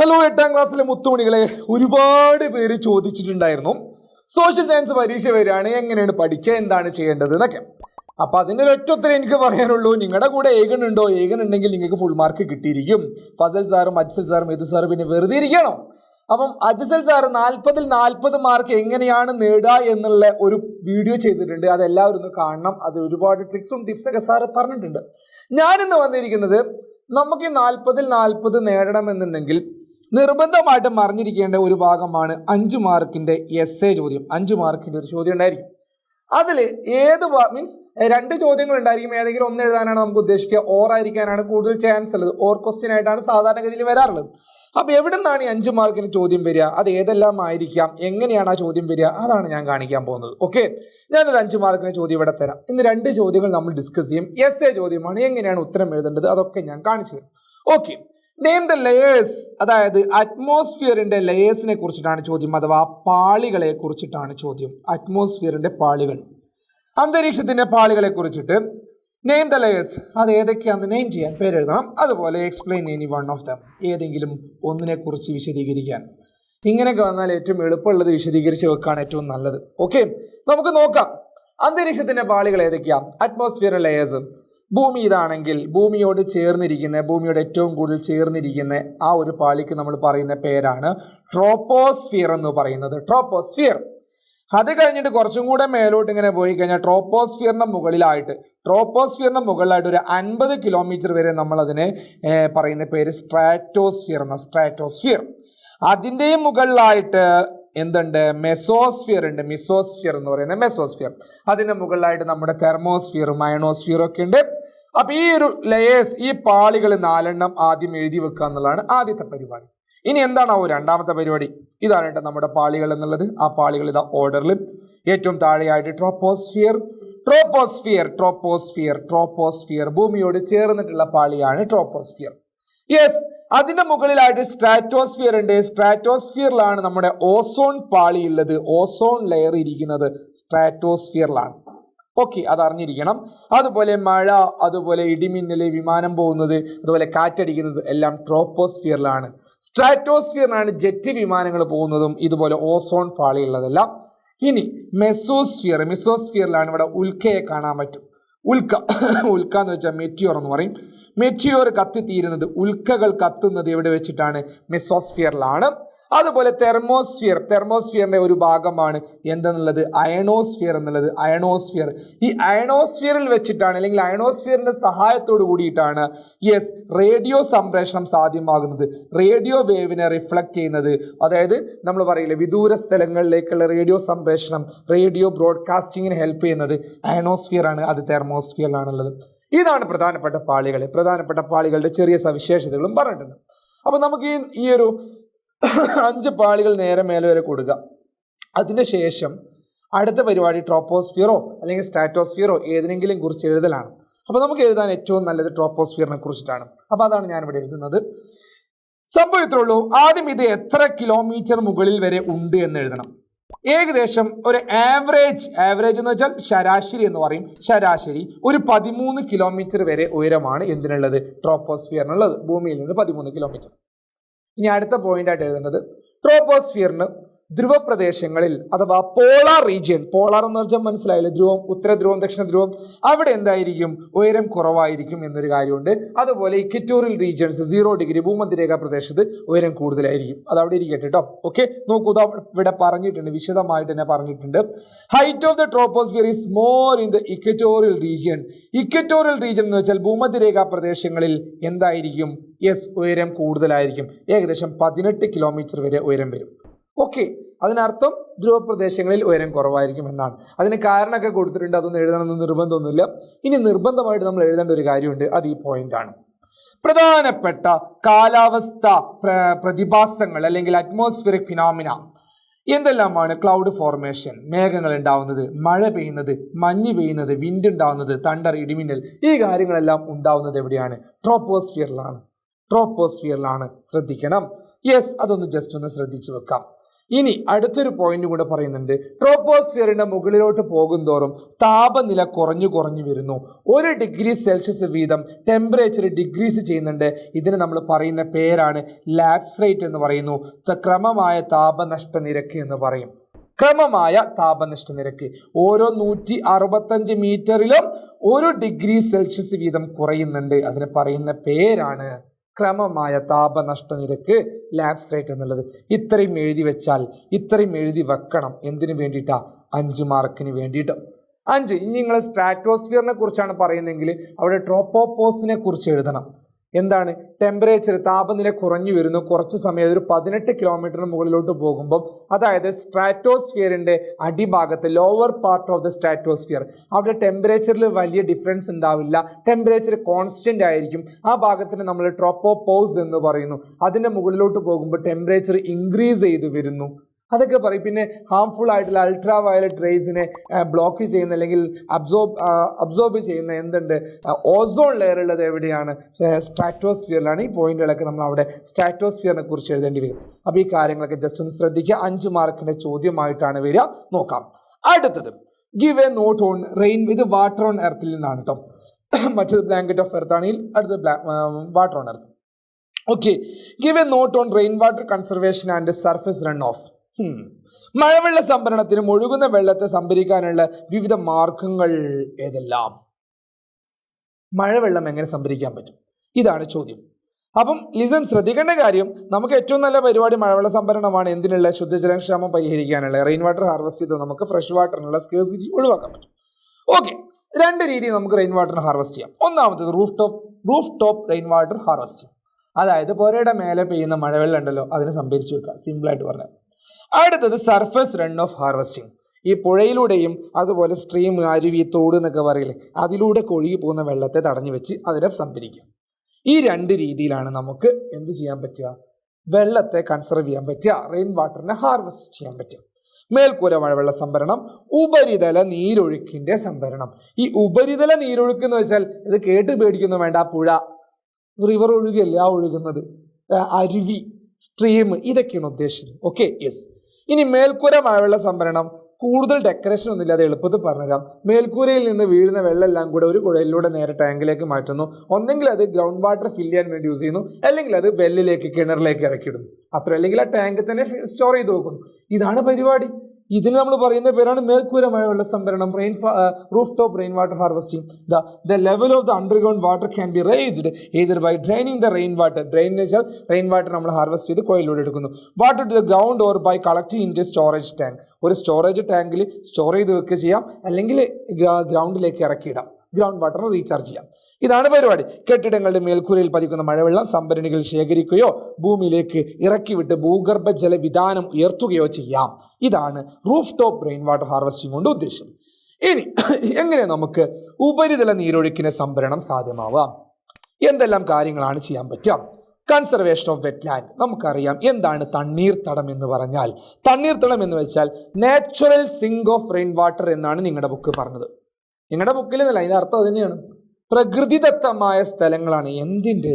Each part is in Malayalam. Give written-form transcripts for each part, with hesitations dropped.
ഹലോ 8ാം ക്ലാസ്സിലെ മുത്തുമണികളെ, ഒരുപാട് പേര് ചോദിച്ചിട്ടുണ്ടായിരുന്നു സോഷ്യൽ സയൻസ് പരീക്ഷ വരികയാണ്, എങ്ങനെയാണ് പഠിക്കുക, എന്താണ് ചെയ്യേണ്ടത് എന്നൊക്കെ. അപ്പൊ അതിൻ്റെ ഒരൊറ്റ എനിക്ക് പറയാനുള്ളൂ, നിങ്ങളുടെ കൂടെ ഏകനുണ്ടോ? ഏകനുണ്ടെങ്കിൽ നിങ്ങൾക്ക് ഫുൾ മാർക്ക് കിട്ടിയിരിക്കും. ഫസൽ സാറും അജ്സൽ സാറും യദു സാറും പിന്നെ വെറുതെ ഇരിക്കണം. അപ്പം അജ്സൽ സാറ് 40-ൽ 40 മാർക്ക് എങ്ങനെയാണ് നേടുക എന്നുള്ള ഒരു വീഡിയോ ചെയ്തിട്ടുണ്ട്, അതെല്ലാവരും ഒന്ന് കാണണം. അത് ഒരുപാട് ട്രിക്സും ടിപ്സൊക്കെ സാറ് പറഞ്ഞിട്ടുണ്ട്. ഞാനിന്ന് വന്നിരിക്കുന്നത് നമുക്ക് 40-ൽ 40 നേടണമെന്നുണ്ടെങ്കിൽ നിർബന്ധമായിട്ടും അറിഞ്ഞിരിക്കേണ്ട ഒരു ഭാഗമാണ് 5 മാർക്കിന്റെ എസ്സേ ചോദ്യം. 5 മാർക്കിന്റെ ഒരു ചോദ്യം ഉണ്ടായിരിക്കും. അതിൽ ഏത് മീൻസ് 2 ചോദ്യങ്ങൾ ഉണ്ടായിരിക്കും. ഏതെങ്കിലും ഒന്ന് എഴുതാനാണ് നമുക്ക് ഉദ്ദേശിക്കുക. ഓർ ആയിരിക്കാനാണ് കൂടുതൽ ചാൻസ് ഉള്ളത്. ഓർ ക്വസ്റ്റ്യൻ ആയിട്ടാണ് സാധാരണഗതിയിൽ വരാറുള്ളത്. അപ്പൊ എവിടെ നിന്നാണ് ഈ 5 മാർക്കിന് ചോദ്യം വരിക, അത് ഏതെല്ലാം ആയിരിക്കാം, എങ്ങനെയാണ് ആ ചോദ്യം വരിക, അതാണ് ഞാൻ കാണിക്കാൻ പോകുന്നത്. ഓക്കെ, ഞാനൊരു 5 മാർക്കിന് ചോദ്യം ഇവിടെ തരാം. ഇന്ന് 2 ചോദ്യങ്ങൾ നമ്മൾ ഡിസ്കസ് ചെയ്യും. എസ്സേ ചോദ്യമാണ്, എങ്ങനെയാണ് ഉത്തരം എഴുതേണ്ടത് അതൊക്കെ ഞാൻ കാണിച്ചു തരും. ഓക്കെ, നെയിം ദ ലെയേഴ്സ്, അതായത് അറ്റ്മോസ്ഫിയറിന്റെ ലെയേഴ്സിനെ കുറിച്ചിട്ടാണ് ചോദ്യം, അഥവാ പാളികളെ കുറിച്ചിട്ടാണ് ചോദ്യം. അറ്റ്മോസ്ഫിയറിന്റെ പാളികൾ, അന്തരീക്ഷത്തിന്റെ പാളികളെ കുറിച്ചിട്ട് നെയിം ദ ലെയേഴ്സ്, അത് ഏതൊക്കെയാണെന്ന് നെയിം ചെയ്യാൻ പേരെഴുതണം. അതുപോലെ explain any one of them, ഏതെങ്കിലും ഒന്നിനെ കുറിച്ച് വിശദീകരിക്കാൻ. ഇങ്ങനെയൊക്കെ വന്നാൽ ഏറ്റവും എളുപ്പമുള്ളത് വിശദീകരിച്ച് വെക്കാണ് ഏറ്റവും നല്ലത്. ഓക്കെ, നമുക്ക് നോക്കാം. അന്തരീക്ഷത്തിന്റെ പാളികൾ ഏതൊക്കെയാണ്? Atmosphere layers. ഭൂമി ഇതാണെങ്കിൽ ഭൂമിയോട് ചേർന്നിരിക്കുന്ന, ഭൂമിയോട് ഏറ്റവും കൂടുതൽ ചേർന്നിരിക്കുന്ന ആ ഒരു പാളിക്ക് നമ്മൾ പറയുന്ന പേരാണ് ട്രോപ്പോസ്ഫിയർ എന്ന് പറയുന്നത്. ട്രോപ്പോസ്ഫിയർ. അത് കഴിഞ്ഞിട്ട് കുറച്ചും കൂടെ മേലോട്ട് ഇങ്ങനെ പോയി കഴിഞ്ഞാൽ ട്രോപ്പോസ്ഫിയറിന്റെ മുകളിലായിട്ട് ഒരു 50 കിലോമീറ്റർ വരെ നമ്മൾ അതിനെ പറയുന്ന പേര് സ്ട്രാറ്റോസ്ഫിയർ എന്ന. സ്ട്രാറ്റോസ്ഫിയർ. അതിൻ്റെയും മുകളിലായിട്ട് എന്തുണ്ട്? മെസോസ്ഫിയർ ഉണ്ട്. മിസോസ്ഫിയർ എന്ന് പറയുന്നത് മെസോസ്ഫിയർ. അതിന്റെ മുകളിലായിട്ട് നമ്മുടെ തെർമോസ്ഫിയറും അയണോസ്ഫിയറും ഒക്കെ ഉണ്ട്. അപ്പൊ ഈ ഒരു ലെയേഴ്സ്, ഈ പാളികൾ 4 ആദ്യം എഴുതി വെക്കുക എന്നുള്ളതാണ് ആദ്യത്തെ പരിപാടി. ഇനി എന്താണാവോ രണ്ടാമത്തെ പരിപാടി? ഇതാണ് കേട്ടോ നമ്മുടെ പാളികൾ എന്നുള്ളത്. ആ പാളികൾ ഇതാ ഓർഡറിൽ. ഏറ്റവും താഴെയായിട്ട് ട്രോപ്പോസ്ഫിയർ. ഭൂമിയോട് ചേർന്നിട്ടുള്ള പാളിയാണ് ട്രോപ്പോസ്ഫിയർ. യെസ്, അതിന്റെ മുകളിലായിട്ട് സ്ട്രാറ്റോസ്ഫിയർ ഉണ്ട്. സ്ട്രാറ്റോസ്ഫിയറിലാണ് നമ്മുടെ ഓസോൺ പാളി ഉള്ളത്. ഓസോൺ ലെയർ ഇരിക്കുന്നത് സ്ട്രാറ്റോസ്ഫിയറിലാണ്. ഓക്കെ, അത് അറിഞ്ഞിരിക്കണം. അതുപോലെ മഴ, അതുപോലെ ഇടിമിന്നല്, വിമാനം പോകുന്നത്, അതുപോലെ കാറ്റടിക്കുന്നത് എല്ലാം ട്രോപ്പോസ്ഫിയറിലാണ്. സ്ട്രാറ്റോസ്ഫിയറിലാണ് ജെറ്റ് വിമാനങ്ങൾ പോകുന്നതും ഇതുപോലെ ഓസോൺ പാളി ഉള്ളതെല്ലാം. ഇനി മിസോസ്ഫിയറിലാണ് ഇവിടെ ഉൽക്കയെ കാണാൻ പറ്റും. ഉൽക്ക എന്ന് വെച്ചാൽ മെറ്റിയോർ എന്ന് പറയും. മെറ്റിയോർ കത്തിത്തീരുന്നത്, ഉൽക്കകൾ കത്തുന്നത് എവിടെ വെച്ചിട്ടാണ്? മെസോസ്ഫിയറിലാണ്. അതുപോലെ തെർമോസ്ഫിയറിന്റെ ഒരു ഭാഗമാണ് എന്തെന്നുള്ളത്? അയണോസ്ഫിയർ എന്നുള്ളത്. ഈ അയണോസ്ഫിയറിൽ വെച്ചിട്ടാണ്, അല്ലെങ്കിൽ അയണോസ്ഫിയറിന്റെ സഹായത്തോട് കൂടിയിട്ടാണ് റേഡിയോ സംപ്രേഷണം സാധ്യമാകുന്നത്. റേഡിയോ വേവിനെ റിഫ്ലക്ട് ചെയ്യുന്നത്, അതായത് നമ്മൾ പറയില്ലേ വിദൂര സ്ഥലങ്ങളിലേക്കുള്ള റേഡിയോ സംപ്രേഷണം, റേഡിയോ ബ്രോഡ്കാസ്റ്റിങ്ങിന് ഹെൽപ്പ് ചെയ്യുന്നത് അയണോസ്ഫിയർ ആണ്. അത് തെർമോസ്ഫിയറിലാണുള്ളത്. ഇതാണ് പ്രധാനപ്പെട്ട പാളികൾ. പ്രധാനപ്പെട്ട പാളികളുടെ ചെറിയ സവിശേഷതകളും പറഞ്ഞിട്ടുണ്ട്. അപ്പൊ നമുക്ക് ഈ ഒരു 5 പാളികൾ നേരെ മേലെ വരെ കൊടുക്കുക. അതിനുശേഷം അടുത്ത പരിപാടി ട്രോപ്പോസ്ഫിയറോ അല്ലെങ്കിൽ സ്ട്രാറ്റോസ്ഫിയറോ ഏതിനെങ്കിലും കുറിച്ച് എഴുതലാണ്. അപ്പൊ നമുക്ക് എഴുതാൻ ഏറ്റവും നല്ലത് ട്രോപ്പോസ്ഫിയറിനെ കുറിച്ചിട്ടാണ്. അപ്പൊ അതാണ് ഞാനിവിടെ എഴുതുന്നത്. സംഭവത്തിലുള്ളൂ, ആദ്യം ഇത് എത്ര കിലോമീറ്റർ മുകളിൽ വരെ ഉണ്ട് എന്ന് എഴുതണം. ഏകദേശം ഒരു ആവറേജ് എന്ന് വെച്ചാൽ ശരാശരി എന്ന് പറയും. ശരാശരി ഒരു 13 കിലോമീറ്റർ വരെ ഉയരമാണ് എന്തിനുള്ളത്? ട്രോപ്പോസ്ഫിയറിനുള്ളത്. ഭൂമിയിൽ നിന്ന് 13 കിലോമീറ്റർ. ഇനി അടുത്ത പോയിന്റ് ആയിട്ട് എഴുതേണ്ടത്, ട്രോപ്പോസ്ഫിയറിന് ധ്രുവപ്രദേശങ്ങളിൽ അഥവാ പോളാർ റീജിയൻ, പോളാർ എന്ന് വെച്ചാൽ മനസ്സിലായില്ലേ, ധ്രുവം, ഉത്തരധ്രുവം, ദക്ഷിണ ധ്രുവം, അവിടെ എന്തായിരിക്കും? ഉയരം കുറവായിരിക്കും എന്നൊരു കാര്യമുണ്ട്. അതുപോലെ ഇക്വറ്റോറിയൽ റീജിയൻസ് 0 ഡിഗ്രി ഭൂമധ്യരേഖാ പ്രദേശത്ത് ഉയരം കൂടുതലായിരിക്കും. അത് അവിടെ ഇരിക്കട്ടെ കേട്ടോ. ഓക്കെ, നോക്കൂ, ഇവിടെ പറഞ്ഞിട്ടുണ്ട്, വിശദമായിട്ട് തന്നെ പറഞ്ഞിട്ടുണ്ട്. Height of the troposphere is more in the equatorial region. Equatorial region എന്ന് വെച്ചാൽ ഭൂമധ്യരേഖാ പ്രദേശങ്ങളിൽ എന്തായിരിക്കും? ഉയരം കൂടുതലായിരിക്കും. ഏകദേശം 18 കിലോമീറ്റർ വരെ ഉയരം വരും. ഓക്കെ, അതിനർത്ഥം ധ്രുവപ്രദേശങ്ങളിൽ ഉയരം കുറവായിരിക്കും എന്നാണ്. അതിന് കാരണമൊക്കെ കൊടുത്തിട്ടുണ്ട്, അതൊന്നും എഴുതണമെന്ന് നിർബന്ധമൊന്നുമില്ല. ഇനി നിർബന്ധമായിട്ട് നമ്മൾ എഴുതേണ്ട ഒരു കാര്യമുണ്ട്, അത് ഈ പോയിന്റ് ആണ്. പ്രധാനപ്പെട്ട കാലാവസ്ഥ പ്രതിഭാസങ്ങൾ അല്ലെങ്കിൽ അറ്റ്മോസ്ഫിയറിക് ഫിനോമിന എന്തെല്ലാമാണ്? ക്ലൗഡ് ഫോർമേഷൻ, മേഘങ്ങൾ ഉണ്ടാവുന്നത്, മഴ പെയ്യുന്നത്, മഞ്ഞ് പെയ്യുന്നത്, വിൻഡ് ഉണ്ടാവുന്നത്, തണ്ടർ, ഇടിമിന്നൽ, ഈ കാര്യങ്ങളെല്ലാം ഉണ്ടാവുന്നത് എവിടെയാണ്? ട്രോപ്പോസ്ഫിയറിലാണ്. ശ്രദ്ധിക്കണം. യെസ്, അതൊന്ന് ജസ്റ്റ് ഒന്ന് ശ്രദ്ധിച്ചു വെക്കാം. ഇനി അടുത്തൊരു പോയിന്റ് കൂടെ പറയുന്നുണ്ട്. ട്രോപ്പോസ്ഫിയറിന്റെ മുകളിലോട്ട് പോകുന്തോറും താപനില കുറഞ്ഞു വരുന്നു. 1 ഡിഗ്രി സെൽഷ്യസ് വീതം ടെമ്പറേച്ചർ ഡിക്രീസ് ചെയ്യുന്നുണ്ട്. ഇതിന് നമ്മൾ പറയുന്ന പേരാണ് ലാപ്സ് റേറ്റ് എന്ന് പറയുന്നു. ക്രമമായ താപനഷ്ട നിരക്ക് എന്ന് പറയും. ക്രമമായ താപനഷ്ട നിരക്ക് ഓരോ 165 മീറ്ററിലും 1 ഡിഗ്രി സെൽഷ്യസ് വീതം കുറയുന്നുണ്ട്. അതിന് പറയുന്ന പേരാണ് ക്രമമായ താപനഷ്ട നിരക്ക്, ലാപ്സ് റേറ്റ് എന്നുള്ളത്. ഇത്രയും എഴുതി വെച്ചാൽ, ഇത്രയും എഴുതി വെക്കണം. എന്തിനു വേണ്ടിയിട്ടാ? 5 മാർക്കിന് വേണ്ടിയിട്ട്. 5. ഇനി നിങ്ങൾ സ്ട്രാറ്റോസ്ഫിയറിനെ കുറിച്ചാണ് പറയുന്നതെങ്കിൽ അവിടെ ട്രോപ്പോപോസിനെ കുറിച്ച് എഴുതണം. എന്താണ്? ടെമ്പറേച്ചർ, താപനില കുറഞ്ഞു വരുന്നു. കുറച്ച് സമയം, ഒരു 18 കിലോമീറ്ററിന് മുകളിലോട്ട് പോകുമ്പോൾ, അതായത് സ്ട്രാറ്റോസ്ഫിയറിന്റെ അടിഭാഗത്ത്, lower part of the stratosphere, അവിടെ ടെമ്പറേച്ചറിൽ വലിയ ഡിഫറൻസ് ഉണ്ടാവില്ല. ടെമ്പറേച്ചർ കോൺസ്റ്റന്റ് ആയിരിക്കും. ആ ഭാഗത്തിന് നമ്മൾ ട്രോപ്പോപോസ് എന്ന് പറയുന്നു. അതിന്റെ മുകളിലോട്ട് പോകുമ്പോൾ ടെമ്പറേച്ചർ ഇൻക്രീസ് ചെയ്ത് വരുന്നു. അതൊക്കെ പറയും. പിന്നെ ഹാംഫുൾ ആയിട്ടുള്ള അൾട്രാ വയലറ്റ് റേസിനെ ബ്ലോക്ക് ചെയ്യുന്ന അല്ലെങ്കിൽ അബ്സോർബ് ചെയ്യുന്ന എന്തുണ്ട്? ഓസോൺ ലെയർ ഉള്ളത് എവിടെയാണ്? സ്ട്രാറ്റോസ്ഫിയറിലാണ്. ഈ പോയിന്റുകളൊക്കെ നമ്മൾ അവിടെ സ്ട്രാറ്റോസ്ഫിയറിനെ കുറിച്ച് എഴുതേണ്ടി വരും. അപ്പോൾ ഈ കാര്യങ്ങളൊക്കെ ജസ്റ്റ് ഒന്ന് ശ്രദ്ധിക്കുക. 5 മാർക്കിന്റെ ചോദ്യമായിട്ടാണ് വരിക. നോക്കാം. അടുത്തത് give a note on rain. ഇത് വാട്ടർ ഓൺ എർത്തിൽ നിന്നാണ് കേട്ടോ. മറ്റത് ബ്ലാങ്കറ്റ് ഓഫ് എർത്ത് ആണെങ്കിൽ അടുത്തത് water on earth. Okay. Give a note on rain water conservation and surface run off. മഴവെള്ള സംഭരണത്തിനും ഒഴുകുന്ന വെള്ളത്തെ സംഭരിക്കാനുള്ള വിവിധ മാർഗങ്ങൾ ഏതെല്ലാം? മഴവെള്ളം എങ്ങനെ സംഭരിക്കാൻ പറ്റും? ഇതാണ് ചോദ്യം. അപ്പം ലിസൺ, ശ്രദ്ധിക്കേണ്ട കാര്യം, നമുക്ക് ഏറ്റവും നല്ല പരിപാടി മഴവെള്ള സംഭരണമാണ്. എന്തിനുള്ള? ശുദ്ധജലക്ഷാമം പരിഹരിക്കാനുള്ള. റെയിൻ വാട്ടർ ഹാർവെസ്റ്റ് ചെയ്ത് നമുക്ക് ഫ്രഷ് വാട്ടറിനുള്ള സ്കേഴ്സിറ്റി ഒഴിവാക്കാൻ പറ്റും. ഓക്കെ. 2 രീതിയിൽ നമുക്ക് റെയിൻ വാട്ടർ ഹാർവെസ്റ്റ് ചെയ്യാം. ഒന്നാമത്തത് roof top rain water harvesting. അതായത് പുരയുടെ മേലെ പെയ്യുന്ന മഴവെള്ളം ഉണ്ടല്ലോ, അതിനെ സംഭരിച്ചു വെക്കുക. സിമ്പിളായിട്ട് പറഞ്ഞാൽ. അടുത്തത് സർഫസ് റൺ ഓഫ് ഹാർവെസ്റ്റിംഗ്. ഈ പുഴയിലൂടെയും അതുപോലെ സ്ട്രീം, അരുവി, തോട് എന്നൊക്കെ പറയില്ലേ, അതിലൂടെ ഒഴുകി പോകുന്ന വെള്ളത്തെ തടഞ്ഞു വെച്ച് അതിനെ സംഭരിക്കാം. ഈ 2 രീതിയിലാണ് നമുക്ക് എന്ത് ചെയ്യാൻ പറ്റുക? വെള്ളത്തെ കൺസർവ് ചെയ്യാൻ പറ്റുക, റെയിൻ വാട്ടറിനെ ഹാർവെസ്റ്റ് ചെയ്യാൻ പറ്റുക. മേൽക്കൂര മഴവെള്ള സംഭരണം, ഉപരിതല നീരൊഴുക്കിന്റെ സംഭരണം. ഈ ഉപരിതല നീരൊഴുക്ക് എന്ന് വെച്ചാൽ ഇത് കേട്ട് പേടിക്കുന്നു വേണ്ട. പുഴ, റിവർ ഒഴുകല്ലേ ആ ഒഴുകുന്നത്, അരുവി, സ്ട്രീം, ഇതൊക്കെയാണ് ഉദ്ദേശിച്ചത്. Okay, yes. ഇനി മേൽക്കൂര മഴവെള്ള സംഭരണം കൂടുതൽ ഡെക്കറേഷൻ ഒന്നുമില്ലാതെ എളുപ്പത്തിൽ പറഞ്ഞുതരാം. മേൽക്കൂരയിൽ നിന്ന് വീഴുന്ന വെള്ളം എല്ലാം കൂടെ ഒരു കുഴലിലൂടെ നേരെ ടാങ്കിലേക്ക് മാറ്റുന്നു. ഒന്നെങ്കിൽ അത് ഗ്രൗണ്ട് വാട്ടർ ഫില്ല് ചെയ്യാൻ വേണ്ടി യൂസ് ചെയ്യുന്നു, അല്ലെങ്കിൽ അത് വെല്ലിലേക്ക്, കിണറിലേക്ക് ഇറക്കിയിടുന്നു. അത്ര, അല്ലെങ്കിൽ ആ ടാങ്ക് തന്നെ സ്റ്റോർ ചെയ്ത് വെക്കുന്നു. ഇതാണ് പരിപാടി. ഇതിന് നമ്മൾ പറയുന്ന പേരാണ് മേൽക്കൂര മഴവെള്ള സംഭരണം, roof top rain water harvesting. The level of the underground water can be raised either by draining the rain water. Drain എന്ന് വെച്ചാൽ റെയിൻ വാട്ടർ നമ്മൾ ഹാർവെസ്റ്റ് ചെയ്ത് കോയിലൂടെ എടുക്കുന്നു. Water to the ground or by collecting in storage tank. ഒരു സ്റ്റോറേജ് ടാങ്കിൽ സ്റ്റോർ ചെയ്ത് വെക്കുക ചെയ്യാം, അല്ലെങ്കിൽ ഗ്രൗണ്ടിലേക്ക് ഇറക്കിയിടാം. ഗ്രൗണ്ട് വാട്ടർ റീചാർജ് ചെയ്യാം. ഇതാണ് പരിപാടി. കെട്ടിടങ്ങളുടെ മേൽക്കൂരയിൽ പതിക്കുന്ന മഴവെള്ളം സംഭരണികൾ ശേഖരിക്കുകയോ ഭൂമിയിലേക്ക് ഇറക്കിവിട്ട് ഭൂഗർഭജല വിതാനം ഉയർത്തുകയോ ചെയ്യാം. ഇതാണ് roof top rain water harvesting കൊണ്ട് ഉദ്ദേശിച്ചത്. ഇനി എങ്ങനെ നമുക്ക് ഉപരിതല നീരൊഴുക്കിനെ സംഭരണം സാധ്യമാവാം? എന്തെല്ലാം കാര്യങ്ങളാണ് ചെയ്യാൻ പറ്റുക? Conservation of wetland. നമുക്കറിയാം എന്താണ് തണ്ണീർത്തടം എന്ന് പറഞ്ഞാൽ. തണ്ണീർത്തടം എന്ന് വെച്ചാൽ natural sink of rain water എന്നാണ് നിങ്ങളുടെ ബുക്ക് പറഞ്ഞത്. നിങ്ങളുടെ ബുക്കിൽ നിന്നല്ല, അതിൻ്റെ അർത്ഥം തന്നെയാണ്. പ്രകൃതിദത്തമായ സ്ഥലങ്ങളാണ്. എന്തിൻ്റെ?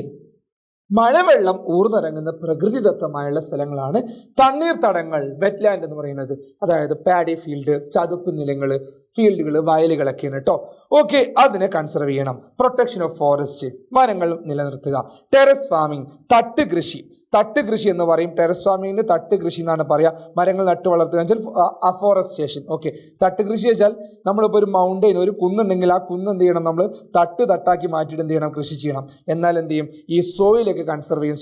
മഴവെള്ളം ഊർന്നിറങ്ങുന്ന പ്രകൃതിദത്തമായുള്ള സ്ഥലങ്ങളാണ് തണ്ണീർത്തടങ്ങൾ, വെറ്റ്ലാൻഡ് എന്ന് പറയുന്നത്. അതായത് പാഡി ഫീൽഡ്, ചതുപ്പ് നിലങ്ങൾ, ഫീൽഡുകൾ, വയലുകളൊക്കെയാണ് കേട്ടോ. ഓക്കെ, അതിനെ കൺസർവ് ചെയ്യണം. പ്രൊട്ടക്ഷൻ ഓഫ് ഫോറസ്റ്റ്, മരങ്ങൾ നിലനിർത്തുക. ടെറസ് ഫാമിംഗ്, തട്ട് കൃഷി. തട്ട് കൃഷി എന്ന് പറയും. ടെറസ് ഫാമിങ്ങിന് തട്ട് കൃഷി എന്നാണ് പറയുക. മരങ്ങൾ നട്ട് വളർത്തുക വെച്ചാൽ അഫോറസ്റ്റേഷൻ. ഓക്കെ, തട്ട് കൃഷി വെച്ചാൽ നമ്മളിപ്പോൾ ഒരു മൗണ്ടെയിൻ, ഒരു കുന്നുണ്ടെങ്കിൽ ആ കുന്ന് എന്ത് ചെയ്യണം? നമ്മൾ തട്ടാക്കി മാറ്റിയിട്ട് എന്ത് ചെയ്യണം? കൃഷി ചെയ്യണം. എന്നാൽ എന്ത് ചെയ്യും? ഈ സോയിലൊക്കെ കൺസർവ് ചെയ്യും.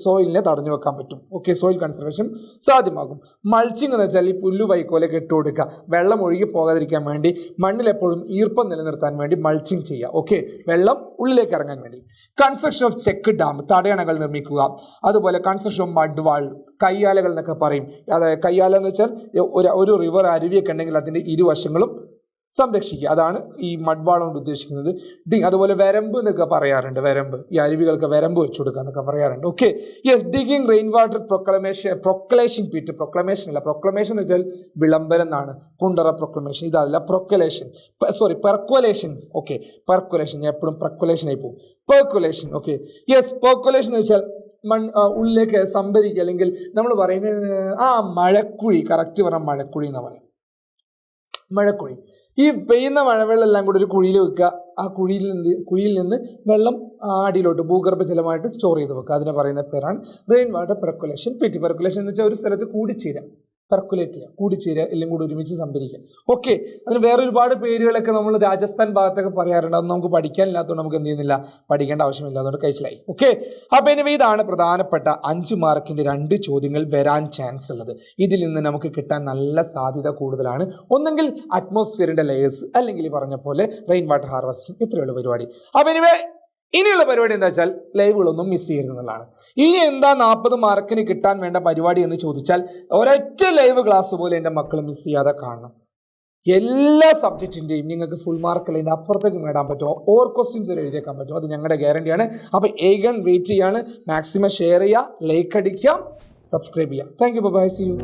സോയിലിനെ തടഞ്ഞു വെക്കാൻ പറ്റും. ഓക്കെ, സോയിൽ കൺസർവേഷൻ സാധ്യമാകും. മൾച്ചിങ് എന്ന് വെച്ചാൽ ഈ പുല്ലു വൈക്കോലൊക്കെ ഇട്ട് കൊടുക്കുക. വെള്ളം ഒഴുകി പോകാതിരിക്കാൻ വേണ്ടി, മണ്ണിൽ എപ്പോഴും ഈർപ്പം നിലനിർത്താൻ വേണ്ടി മൾച്ചിങ് ചെയ്യുക. ഓക്കെ, വെള്ളം ഉള്ളിലേക്ക് ഇറങ്ങാൻ വേണ്ടി. കൺസ്ട്രക്ഷൻ ഓഫ് ചെക്ക് ഡാം, തടയണകൾ നിർമ്മിക്കുക. അതുപോലെ കൺസ്ട്രക്ഷൻ ഓഫ് മഡ് വാൾ, കയ്യാലകൾ എന്നൊക്കെ പറയും. അതായത് കയ്യാല എന്ന് വെച്ചാൽ ഒരു റിവർ, അരുവിയൊക്കെ ഉണ്ടെങ്കിൽ അതിൻ്റെ ഇരുവശങ്ങളും സംരക്ഷിക്കുക. അതാണ് ഈ മഡ്വാൾ കൊണ്ട് ഉദ്ദേശിക്കുന്നത്. അതുപോലെ വരമ്പ് എന്നൊക്കെ പറയാറുണ്ട്. വരമ്പ്, ഈ അരുവികൾക്ക് വരമ്പ് വെച്ചു കൊടുക്കുക എന്നൊക്കെ പറയാറുണ്ട്. Okay, yes. Digging rain water proclamation pit. Proclamation അല്ല, പ്രൊക്ലമേഷൻ എന്ന് വെച്ചാൽ വിളംബരം എന്നാണ്. കുണ്ടറ പ്രൊക്ലമേഷൻ, ഇതല്ല. പെർക്കുലേഷൻ. ഓക്കെ, പെർക്കുലേഷൻ, എപ്പോഴും പെർക്കുലേഷൻ ആയി പോകും. പെർക്കുലേഷൻ. Okay, yes. പെർക്കുലേഷൻ എന്ന് വെച്ചാൽ ഉള്ളിലേക്ക് സംഭരിക്കുക, അല്ലെങ്കിൽ നമ്മൾ പറയുന്നത് മഴക്കുഴി, കറക്റ്റ് പറഞ്ഞാൽ മഴക്കുഴി എന്ന് പറയും. മഴക്കുഴി. ഈ പെയ്യുന്ന മഴവെള്ളം എല്ലാം കൂടി ഒരു കുഴിയിൽ വെക്കുക. ആ കുഴിയിൽ നിന്ന് വെള്ളം അടിയിലോട്ട് ഭൂഗർഭജലമായിട്ട് സ്റ്റോർ ചെയ്ത് വെക്കുക. അതിനെ പറയുന്ന പേരാണ് rain water percolation pit. Percolation എന്ന് വെച്ചാൽ ഒരു സ്ഥലത്ത് കൂടിച്ചേരുക, പെർക്കുലേറ്റ് ചെയ്യുക, കൂടിച്ചേരുക, എല്ലാം കൂടി ഒരുമിച്ച് സംഭരിക്കുക. ഓക്കെ, അതിന് വേറെ ഒരുപാട് പേരുകളൊക്കെ നമ്മൾ രാജസ്ഥാൻ ഭാഗത്തൊക്കെ പറയാറുണ്ട്. അത് നമുക്ക് പഠിക്കാനില്ലാത്തതുകൊണ്ട് നമുക്ക് എന്ത് ചെയ്യുന്നില്ല, പഠിക്കേണ്ട ആവശ്യമില്ല, അതുകൊണ്ട് കഴിച്ചിലായി. ഓക്കെ, അപ്പോൾ എനിവേ ഇതാണ് പ്രധാനപ്പെട്ട 5 മാർക്കിൻ്റെ 2 ചോദ്യങ്ങൾ വരാൻ ചാൻസ് ഉള്ളത്. ഇതിൽ നിന്ന് നമുക്ക് കിട്ടാൻ നല്ല സാധ്യത കൂടുതലാണ്. ഒന്നെങ്കിൽ അറ്റ്മോസ്ഫിയറിൻ്റെ ലെയേഴ്സ്, അല്ലെങ്കിൽ ഈ പറഞ്ഞ പോലെ റെയിൻ വാട്ടർ ഹാർവെസ്റ്റിംഗ്. ഇത്രയുള്ള പരിപാടി. അപ്പോൾ എനിവേ ഇനിയുള്ള പരിപാടി എന്താ വെച്ചാൽ ലൈവുകളൊന്നും മിസ് ചെയ്യരുതെന്നുള്ളതാണ്. ഇനി എന്താ 40 മാർക്കിന് കിട്ടാൻ വേണ്ട പരിപാടി എന്ന് ചോദിച്ചാൽ, ഒരൊറ്റ ലൈവ് ക്ലാസ് പോലെ എൻ്റെ മക്കൾ മിസ് ചെയ്യാതെ കാണണം. എല്ലാ സബ്ജക്റ്റിൻ്റെയും നിങ്ങൾക്ക് ഫുൾ മാർക്ക് അല്ലെങ്കിൽ അപ്പുറത്തേക്ക് നേടാൻ പറ്റുമോ, ഓർ ക്വസ്റ്റ്യൻസ് എഴുതിയേക്കാൻ പറ്റുമോ, അത് ഞങ്ങളുടെ ഗ്യാരണ്ടിയാണ്. അപ്പോൾ ഏഗൺ വെയിറ്റ് ചെയ്യാണ്. മാക്സിമം ഷെയർ ചെയ്യുക, ലൈക്ക് അടിക്കുക, സബ്സ്ക്രൈബ് ചെയ്യുക. Thank you, bye, see U.